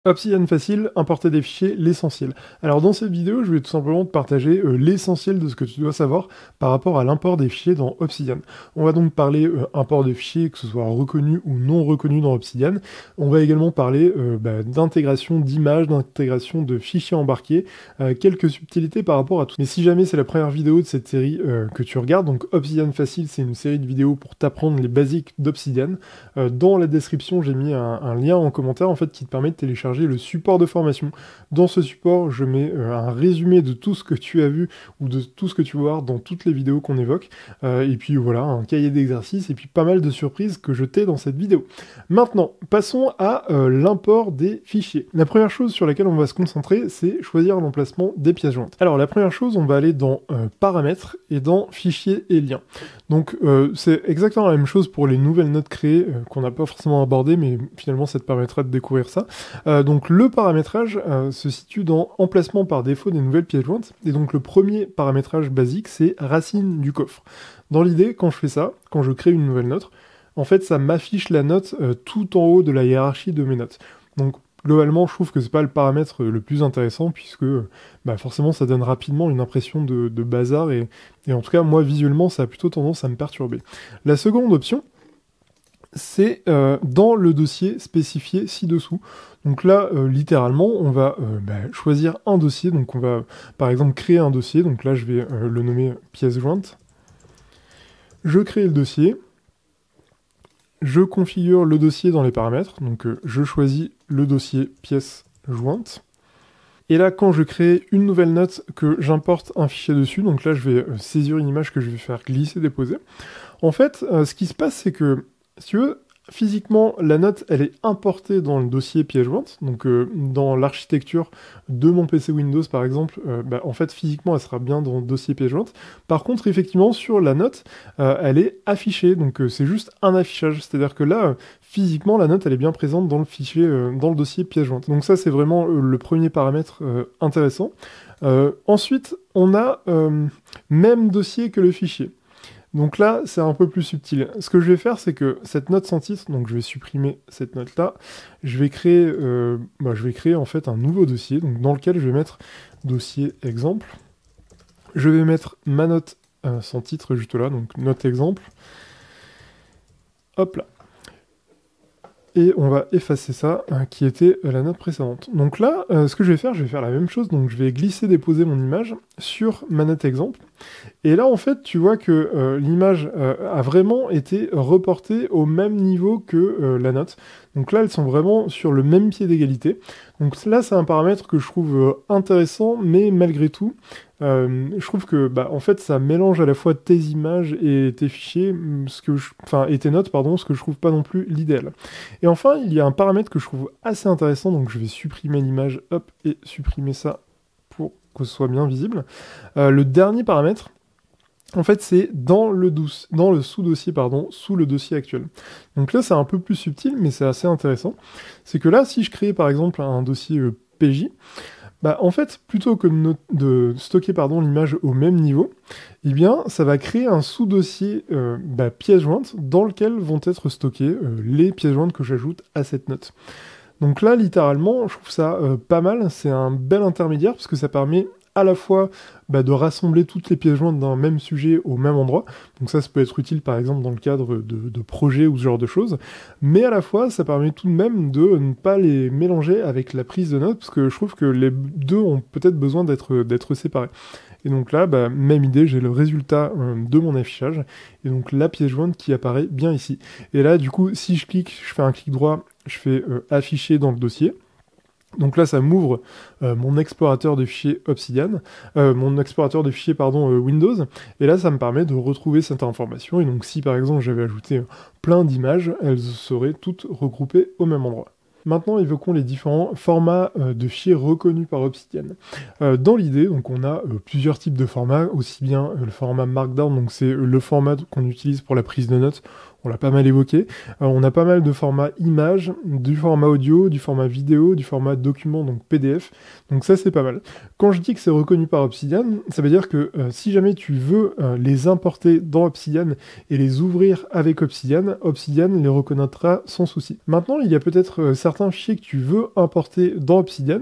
Obsidian facile, importer des fichiers, l'essentiel. Alors dans cette vidéo, je vais tout simplement te partager l'essentiel de ce que tu dois savoir par rapport à l'import des fichiers dans Obsidian. On va donc parler import de fichiers, que ce soit reconnu ou non reconnu dans Obsidian. On va également parler d'intégration d'images, d'intégration de fichiers embarqués, quelques subtilités par rapport à tout. Mais si jamais c'est la première vidéo de cette série que tu regardes, donc Obsidian facile, c'est une série de vidéos pour t'apprendre les basiques d'Obsidian. Dans la description, j'ai mis un lien en commentaire en fait qui te permet de télécharger le support de formation. Dans ce support, je mets un résumé de tout ce que tu as vu ou de tout ce que tu vas voir dans toutes les vidéos qu'on évoque. Et puis voilà, un cahier d'exercices et puis pas mal de surprises que je t'ai dans cette vidéo. Maintenant, passons à l'import des fichiers. La première chose sur laquelle on va se concentrer, c'est choisir l'emplacement des pièces jointes. Alors la première chose, on va aller dans paramètres et dans fichiers et liens. Donc c'est exactement la même chose pour les nouvelles notes créées qu'on n'a pas forcément abordées, mais finalement ça te permettra de découvrir ça. Donc le paramétrage se situe dans emplacement par défaut des nouvelles pièces jointes, et donc le premier paramétrage basique c'est racine du coffre. Dans l'idée, quand je fais ça, quand je crée une nouvelle note, en fait ça m'affiche la note tout en haut de la hiérarchie de mes notes. Donc globalement, je trouve que c'est pas le paramètre le plus intéressant puisque forcément ça donne rapidement une impression de bazar et en tout cas moi visuellement ça a plutôt tendance à me perturber. La seconde option, c'est dans le dossier spécifié ci-dessous. Donc là, littéralement, on va choisir un dossier. Donc on va, par exemple, créer un dossier. Donc là, je vais le nommer pièce jointe. Je crée le dossier. Je configure le dossier dans les paramètres. Donc je choisis le dossier pièce jointe. Et là, quand je crée une nouvelle note, que j'importe un fichier dessus, donc là, je vais saisir une image que je vais faire glisser-déposer. En fait, ce qui se passe, c'est que, si tu veux, physiquement, la note, elle est importée dans le dossier pièce jointe, donc dans l'architecture de mon PC Windows, par exemple, en fait, physiquement, elle sera bien dans le dossier pièce jointe. Par contre, effectivement, sur la note, elle est affichée, donc c'est juste un affichage, c'est-à-dire que là, physiquement, la note, elle est bien présente dans le fichier, dans le dossier pièce jointe. Donc ça, c'est vraiment le premier paramètre intéressant. Ensuite, on a même dossier que le fichier. Donc là, c'est un peu plus subtil. Ce que je vais faire, c'est que cette note sans titre, donc je vais supprimer cette note-là, je vais créer en fait un nouveau dossier, donc dans lequel je vais mettre dossier exemple. Je vais mettre ma note sans titre juste là, donc note exemple. Hop là. Et on va effacer ça, qui était la note précédente. Donc là, ce que je vais faire la même chose, donc je vais glisser-déposer mon image sur ma note exemple. Et là, en fait, tu vois que l'image a vraiment été reportée au même niveau que la note. Donc là, elles sont vraiment sur le même pied d'égalité. Donc là, c'est un paramètre que je trouve intéressant, mais malgré tout, je trouve que en fait, ça mélange à la fois tes images et tes fichiers, et tes notes, pardon, ce que je trouve pas non plus l'idéal. Et enfin, il y a un paramètre que je trouve assez intéressant, donc je vais supprimer l'image, hop, et supprimer ça pour que ce soit bien visible. Le dernier paramètre, en fait, c'est dans le sous-dossier, sous le dossier actuel. Donc là, c'est un peu plus subtil, mais c'est assez intéressant. C'est que là, si je crée par exemple un dossier PJ, en fait, plutôt que de stocker l'image au même niveau, eh bien, ça va créer un sous-dossier pièces jointes dans lequel vont être stockées les pièces jointes que j'ajoute à cette note. Donc là, littéralement, je trouve ça pas mal. C'est un bel intermédiaire parce que ça permet à la fois de rassembler toutes les pièces jointes d'un même sujet au même endroit. Donc ça peut être utile par exemple dans le cadre de projets ou ce genre de choses. Mais à la fois, ça permet tout de même de ne pas les mélanger avec la prise de notes parce que je trouve que les deux ont peut-être besoin d'être séparés. Et donc là, même idée, j'ai le résultat de mon affichage, et donc la pièce jointe qui apparaît bien ici. Et là, du coup, si je fais un clic droit, je fais afficher dans le dossier. Donc là, ça m'ouvre mon explorateur de fichiers Obsidian, mon explorateur de fichiers, Windows, et là, ça me permet de retrouver cette information, et donc si par exemple j'avais ajouté plein d'images, elles seraient toutes regroupées au même endroit. Maintenant, évoquons les différents formats de fichiers reconnus par Obsidian. Dans l'idée, donc on a plusieurs types de formats, aussi bien le format Markdown, donc c'est le format qu'on utilise pour la prise de notes. on l'a pas mal évoqué. On a pas mal de formats images, du format audio, du format vidéo, du format document, donc PDF. Donc ça, c'est pas mal. Quand je dis que c'est reconnu par Obsidian, ça veut dire que si jamais tu veux les importer dans Obsidian et les ouvrir avec Obsidian, Obsidian les reconnaîtra sans souci. Maintenant, il y a peut-être certains fichiers que tu veux importer dans Obsidian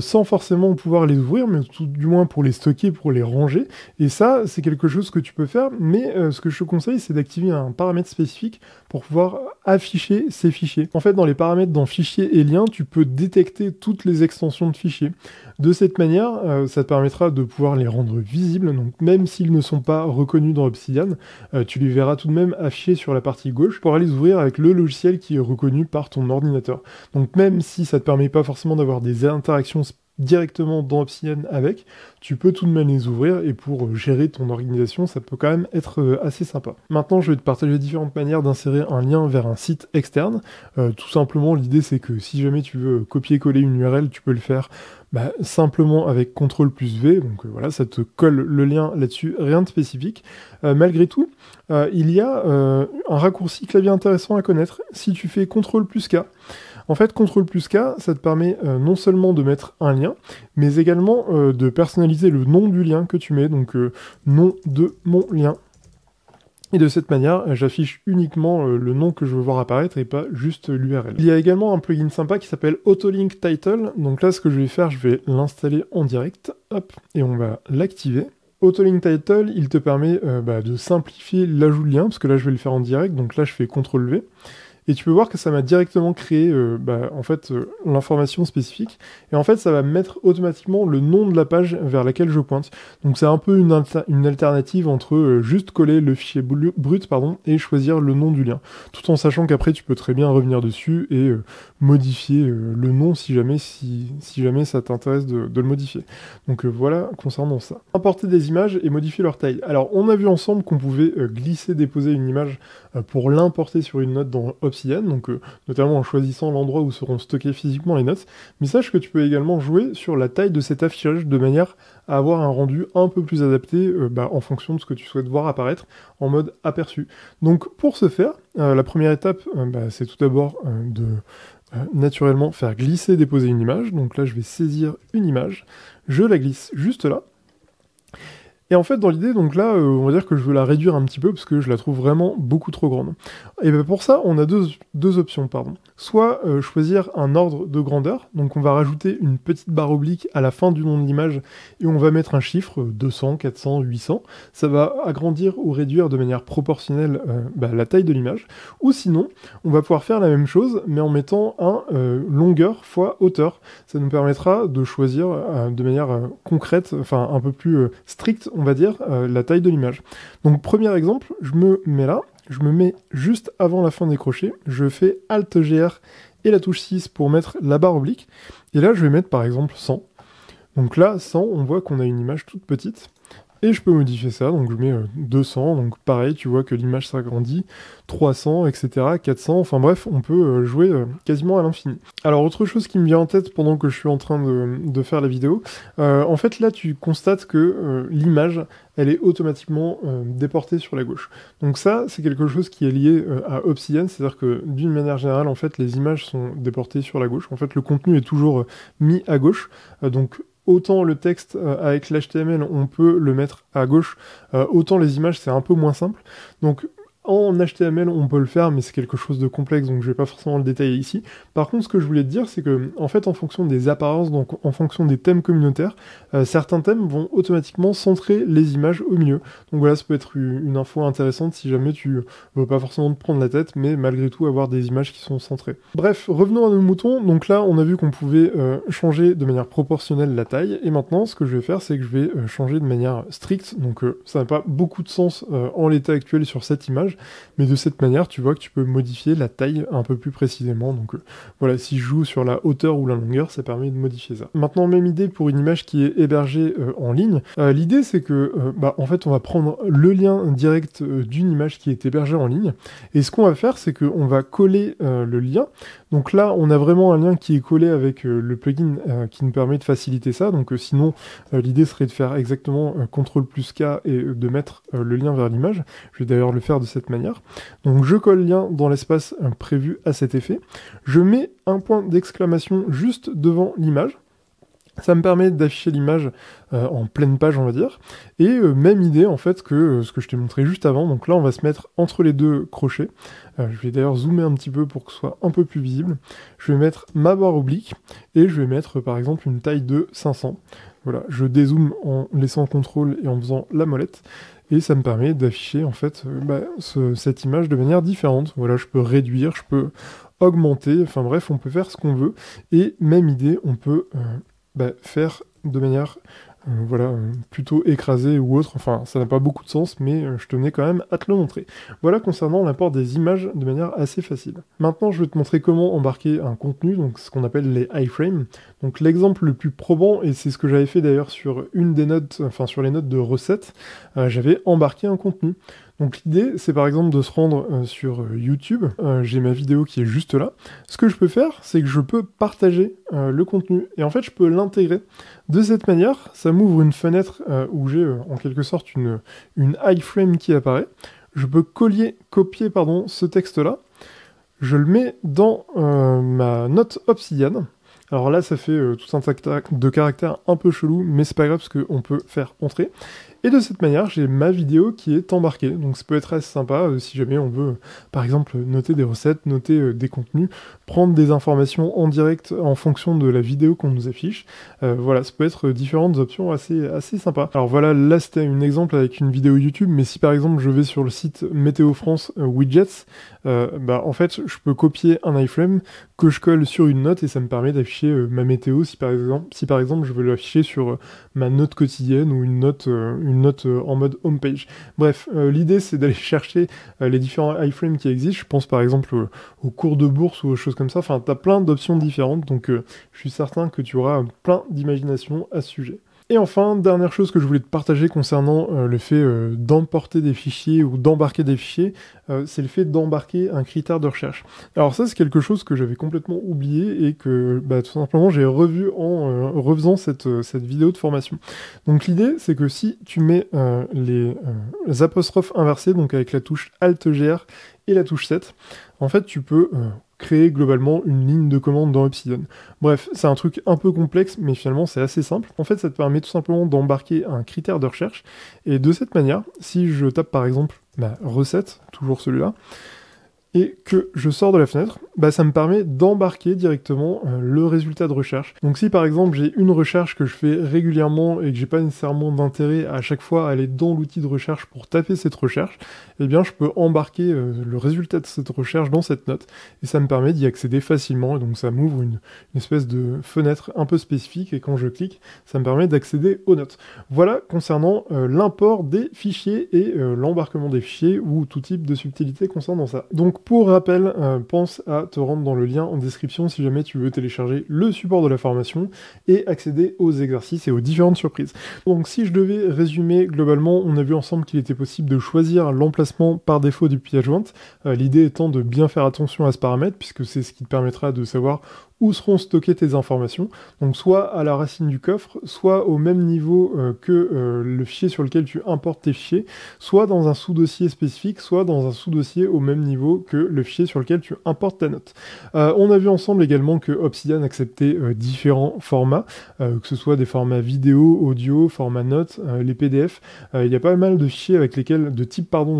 sans forcément pouvoir les ouvrir, mais tout du moins pour les stocker, pour les ranger. Et ça, c'est quelque chose que tu peux faire, mais ce que je te conseille, c'est d'activer un paramètre spécifique pour pouvoir afficher ces fichiers. En fait, dans les paramètres dans fichiers et liens, tu peux détecter toutes les extensions de fichiers. De cette manière, ça te permettra de pouvoir les rendre visibles, donc même s'ils ne sont pas reconnus dans Obsidian, tu les verras tout de même affichés sur la partie gauche pour les ouvrir avec le logiciel qui est reconnu par ton ordinateur. Donc même si ça te permet pas forcément d'avoir des interactions directement dans Obsidian avec, tu peux tout de même les ouvrir et pour gérer ton organisation, ça peut quand même être assez sympa. Maintenant, je vais te partager différentes manières d'insérer un lien vers un site externe. Tout simplement, l'idée c'est que si jamais tu veux copier-coller une URL, tu peux le faire simplement avec CTRL+V, donc voilà, ça te colle le lien là-dessus, rien de spécifique. Malgré tout, il y a un raccourci clavier intéressant à connaître. Si tu fais CTRL+K, en fait, CTRL+K, ça te permet non seulement de mettre un lien, mais également de personnaliser le nom du lien que tu mets, donc nom de mon lien. Et de cette manière, j'affiche uniquement le nom que je veux voir apparaître et pas juste l'URL. Il y a également un plugin sympa qui s'appelle Autolink Title. Donc là, ce que je vais faire, je vais l'installer en direct. Hop, et on va l'activer. Autolink Title, il te permet de simplifier l'ajout de lien, parce que là, je vais le faire en direct. Donc là, je fais CTRL-V. Et tu peux voir que ça m'a directement créé l'information spécifique. Et en fait, ça va mettre automatiquement le nom de la page vers laquelle je pointe. Donc c'est un peu une alternative entre juste coller le fichier brut et choisir le nom du lien. Tout en sachant qu'après, tu peux très bien revenir dessus et modifier le nom si jamais ça t'intéresse de le modifier. Donc voilà concernant ça. Importer des images et modifier leur taille. Alors on a vu ensemble qu'on pouvait glisser-déposer une image pour l'importer sur une note dans Obsidian, donc notamment en choisissant l'endroit où seront stockées physiquement les notes, mais sache que tu peux également jouer sur la taille de cet affichage de manière à avoir un rendu un peu plus adapté en fonction de ce que tu souhaites voir apparaître en mode aperçu. Donc pour ce faire, la première étape, c'est tout d'abord de naturellement faire glisser-déposer une image. Donc là je vais saisir une image, je la glisse juste là. Et en fait, dans l'idée, donc là, on va dire que je veux la réduire un petit peu parce que je la trouve vraiment beaucoup trop grande. Et bien pour ça, on a deux options, pardon. Soit choisir un ordre de grandeur, donc on va rajouter une petite barre oblique à la fin du nom de l'image et on va mettre un chiffre, 200, 400, 800. Ça va agrandir ou réduire de manière proportionnelle la taille de l'image. Ou sinon, on va pouvoir faire la même chose, mais en mettant un longueur fois hauteur. Ça nous permettra de choisir de manière concrète, enfin un peu plus stricte, on va dire, la taille de l'image. Donc premier exemple, je me mets là, je me mets juste avant la fin des crochets, je fais Alt-GR et la touche 6 pour mettre la barre oblique, et là je vais mettre par exemple 100. Donc là, 100, on voit qu'on a une image toute petite, et je peux modifier ça, donc je mets 200, donc pareil, tu vois que l'image s'agrandit, 300, etc., 400, enfin bref, on peut jouer quasiment à l'infini. Alors autre chose qui me vient en tête pendant que je suis en train de faire la vidéo, en fait là tu constates que l'image, elle est automatiquement déportée sur la gauche. Donc ça, c'est quelque chose qui est lié à Obsidian, c'est-à-dire que d'une manière générale, en fait, les images sont déportées sur la gauche, en fait le contenu est toujours mis à gauche, donc autant le texte avec l'HTML, on peut le mettre à gauche, autant les images, c'est un peu moins simple. Donc en HTML, on peut le faire, mais c'est quelque chose de complexe, donc je vais pas forcément le détailler ici. Par contre, ce que je voulais te dire, c'est que, en fait, en fonction des apparences, donc en fonction des thèmes communautaires, certains thèmes vont automatiquement centrer les images au milieu. Donc voilà, ça peut être une info intéressante si jamais tu veux pas forcément te prendre la tête, mais malgré tout avoir des images qui sont centrées. Bref, revenons à nos moutons. Donc là, on a vu qu'on pouvait changer de manière proportionnelle la taille, et maintenant, ce que je vais faire, c'est que je vais changer de manière stricte, donc ça n'a pas beaucoup de sens en l'état actuel sur cette image, mais de cette manière, tu vois que tu peux modifier la taille un peu plus précisément. Donc voilà, si je joue sur la hauteur ou la longueur, ça permet de modifier ça. Maintenant, même idée pour une image qui est hébergée en ligne. L'idée, c'est que, en fait, on va prendre le lien direct d'une image qui est hébergée en ligne, et ce qu'on va faire, c'est qu'on va coller le lien Donc là, on a vraiment un lien qui est collé avec le plugin qui nous permet de faciliter ça. Donc sinon, l'idée serait de faire exactement CTRL+K et de mettre le lien vers l'image. Je vais d'ailleurs le faire de cette manière. Donc je colle le lien dans l'espace prévu à cet effet. Je mets un point d'exclamation juste devant l'image. Ça me permet d'afficher l'image en pleine page, on va dire. Et même idée, en fait, que ce que je t'ai montré juste avant. Donc là, on va se mettre entre les deux crochets. Je vais d'ailleurs zoomer un petit peu pour que ce soit un peu plus visible. Je vais mettre ma barre oblique et je vais mettre, par exemple, une taille de 500. Voilà, je dézoome en laissant CTRL et en faisant la molette. Et ça me permet d'afficher, en fait, cette image de manière différente. Voilà, je peux réduire, je peux augmenter. Enfin bref, on peut faire ce qu'on veut. Et même idée, on peut... faire de manière plutôt écrasée ou autre. Enfin, ça n'a pas beaucoup de sens, mais je tenais quand même à te le montrer. Voilà concernant l'import des images de manière assez facile. Maintenant, je vais te montrer comment embarquer un contenu, donc ce qu'on appelle les iframes. Donc l'exemple le plus probant, et c'est ce que j'avais fait d'ailleurs sur une des notes, enfin sur les notes de recettes, j'avais embarqué un contenu. Donc l'idée, c'est par exemple de se rendre sur YouTube. J'ai ma vidéo qui est juste là. Ce que je peux faire, c'est que je peux partager le contenu. Et en fait, je peux l'intégrer. De cette manière, ça m'ouvre une fenêtre où j'ai en quelque sorte une iframe qui apparaît. Je peux copier ce texte-là. Je le mets dans ma note Obsidian. Alors là, ça fait tout un tas de caractères un peu chelou, mais c'est pas grave parce qu'on peut faire entrer. Et de cette manière, j'ai ma vidéo qui est embarquée. Donc ça peut être assez sympa si jamais on veut, par exemple, noter des recettes, noter des contenus, prendre des informations en direct en fonction de la vidéo qu'on nous affiche. Voilà, ça peut être différentes options assez sympas. Alors voilà, là c'était un exemple avec une vidéo YouTube, mais si par exemple je vais sur le site Météo France Widgets, en fait je peux copier un iframe que je colle sur une note et ça me permet d'afficher ma météo si par exemple je veux l'afficher sur ma note quotidienne ou une note en mode homepage. Bref, l'idée c'est d'aller chercher les différents iframes qui existent. Je pense par exemple aux cours de bourse ou aux choses comme ça. Enfin, t'as plein d'options différentes, donc je suis certain que tu auras plein d'imagination à ce sujet. Et enfin, dernière chose que je voulais te partager concernant le fait d'emporter des fichiers ou d'embarquer des fichiers, c'est le fait d'embarquer un critère de recherche. Alors ça, c'est quelque chose que j'avais complètement oublié et que tout simplement j'ai revu en refaisant cette vidéo de formation. Donc l'idée, c'est que si tu mets les apostrophes inversées, donc avec la touche Alt-GR et la touche 7, en fait, tu peux créer globalement une ligne de commande dans Obsidian. Bref, c'est un truc un peu complexe, mais finalement c'est assez simple. En fait, ça te permet tout simplement d'embarquer un critère de recherche, et de cette manière, si je tape par exemple ma recette, toujours celui-là, et que je sors de la fenêtre, ça me permet d'embarquer directement le résultat de recherche. Donc si par exemple j'ai une recherche que je fais régulièrement et que j'ai pas nécessairement d'intérêt à chaque fois à aller dans l'outil de recherche pour taper cette recherche, eh bien je peux embarquer le résultat de cette recherche dans cette note et ça me permet d'y accéder facilement et donc ça m'ouvre une espèce de fenêtre un peu spécifique et quand je clique, ça me permet d'accéder aux notes. Voilà concernant l'import des fichiers et l'embarquement des fichiers ou tout type de subtilité concernant ça. Donc pour rappel, pense à te rendre dans le lien en description si jamais tu veux télécharger le support de la formation et accéder aux exercices et aux différentes surprises. Donc si je devais résumer, globalement, on a vu ensemble qu'il était possible de choisir l'emplacement par défaut du piège jointe, l'idée étant de bien faire attention à ce paramètre puisque c'est ce qui te permettra de savoir où seront stockées tes informations, donc soit à la racine du coffre, soit au même niveau que le fichier sur lequel tu importes tes fichiers, soit dans un sous-dossier spécifique, soit dans un sous-dossier au même niveau que le fichier sur lequel tu importes ta note. On a vu ensemble également que Obsidian acceptait différents formats, que ce soit des formats vidéo, audio, format notes, les PDF. Il y a pas mal de fichiers avec lesquels, de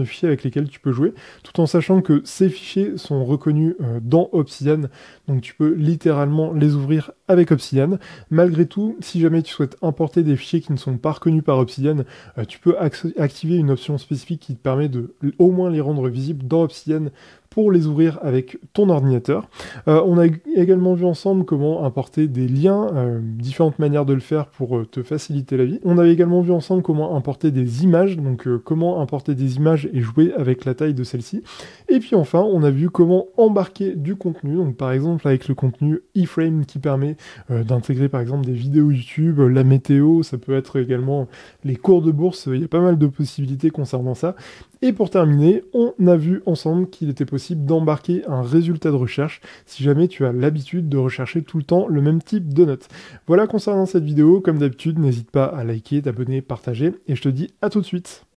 fichiers avec lesquels tu peux jouer, tout en sachant que ces fichiers sont reconnus dans Obsidian, donc tu peux littéralement les ouvrir avec Obsidian. Malgré tout, si jamais tu souhaites importer des fichiers qui ne sont pas reconnus par Obsidian, tu peux activer une option spécifique qui te permet de au moins les rendre visibles dans Obsidian pour les ouvrir avec ton ordinateur. On a également vu ensemble comment importer des liens, différentes manières de le faire pour te faciliter la vie. On avait également vu ensemble comment importer des images, donc comment importer des images et jouer avec la taille de celle-ci. Et puis enfin, on a vu comment embarquer du contenu, donc par exemple avec le contenu iframe qui permet d'intégrer par exemple des vidéos YouTube, la météo, ça peut être également les cours de bourse, il y a pas mal de possibilités concernant ça. Et pour terminer, on a vu ensemble qu'il était possible possible d'embarquer un résultat de recherche si jamais tu as l'habitude de rechercher tout le temps le même type de notes. Voilà concernant cette vidéo, comme d'habitude, n'hésite pas à liker, t'abonner, partager, et je te dis à tout de suite.